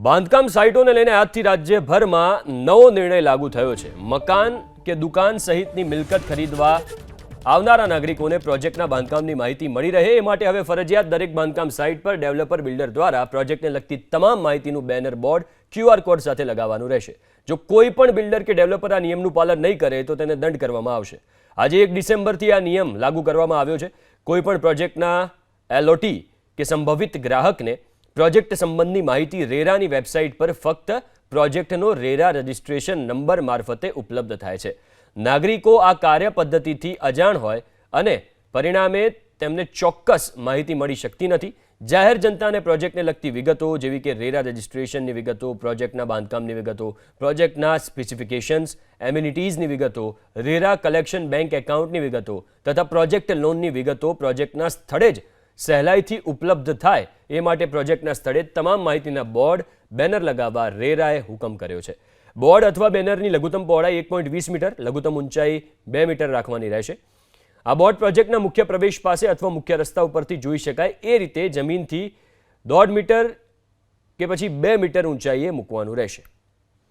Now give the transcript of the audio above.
બાંધકામ સાઇટોને લઈને આજથી રાજ્યભરમાં નવો નિર્ણય લાગુ થયો છે। મકાન કે દુકાન સહિતની મિલકત ખરીદવા આવનારા નાગરિકોને પ્રોજેક્ટના બાંધકામની માહિતી મળી રહે એ માટે હવે ફરજિયાત દરેક બાંધકામ સાઇટ પર ડેવલપર બિલ્ડર દ્વારા પ્રોજેક્ટને લગતી તમામ માહિતીનું બેનર બોર્ડ QR કોડ સાથે લગાવવાનું રહેશે। જો કોઈ પણ બિલ્ડર કે ડેવલપર આ નિયમનું પાલન નહીં કરે તો તેને દંડ કરવામાં આવશે। આજે 1 ડિસેમ્બરથી આ નિયમ લાગુ કરવામાં આવ્યો છે। કોઈ પણ પ્રોજેક્ટના LOT કે સંભવિત ગ્રાહકને પ્રોજેક્ટ સંબંધી માહિતી રેરાની વેબસાઇટ પર ફક્ત પ્રોજેક્ટનો રેરા રજિસ્ટ્રેશન નંબર મારફતે ઉપલબ્ધ થાય છે। નાગરિકો આ કાર્ય પદ્ધતિથી અજાણ હોય અને પરિણામે તેમને ચોક્કસ માહિતી મળી શકતી નથી। જાહેર જનતાને પ્રોજેક્ટને લગતી વિગતો જેવી કે રેરા રજિસ્ટ્રેશનની વિગતો, પ્રોજેક્ટના બાંધકામની વિગતો, પ્રોજેક્ટના સ્પેસિફિકેશન્સ, એમ્યુનિટીઝની વિગતો, રેરા કલેક્શન બેંક એકાઉન્ટની વિગતો તથા પ્રોજેક્ટ લોનની વિગતો પ્રોજેક્ટના સ્થળે જ સહેલાઈથી ઉપલબ્ધ થાય એ માટે પ્રોજેક્ટના સ્થળે તમામ માહિતીના બોર્ડ બેનર લગાવવા રેરાએ હુકમ કર્યો છે। બોર્ડ અથવા બેનરની લઘુત્તમ પહોળાઈ 1.20 મીટર, લઘુત્તમ ઊંચાઈ 2 મીટર રાખવાની રહેશે। આ બોર્ડ પ્રોજેક્ટના મુખ્ય પ્રવેશ પાસે અથવા મુખ્ય રસ્તા ઉપરથી જોઈ શકાય એ રીતે જમીનથી 1.5 મીટર કે પછી 2 મીટર ઊંચાઈએ મૂકવાનું રહેશે।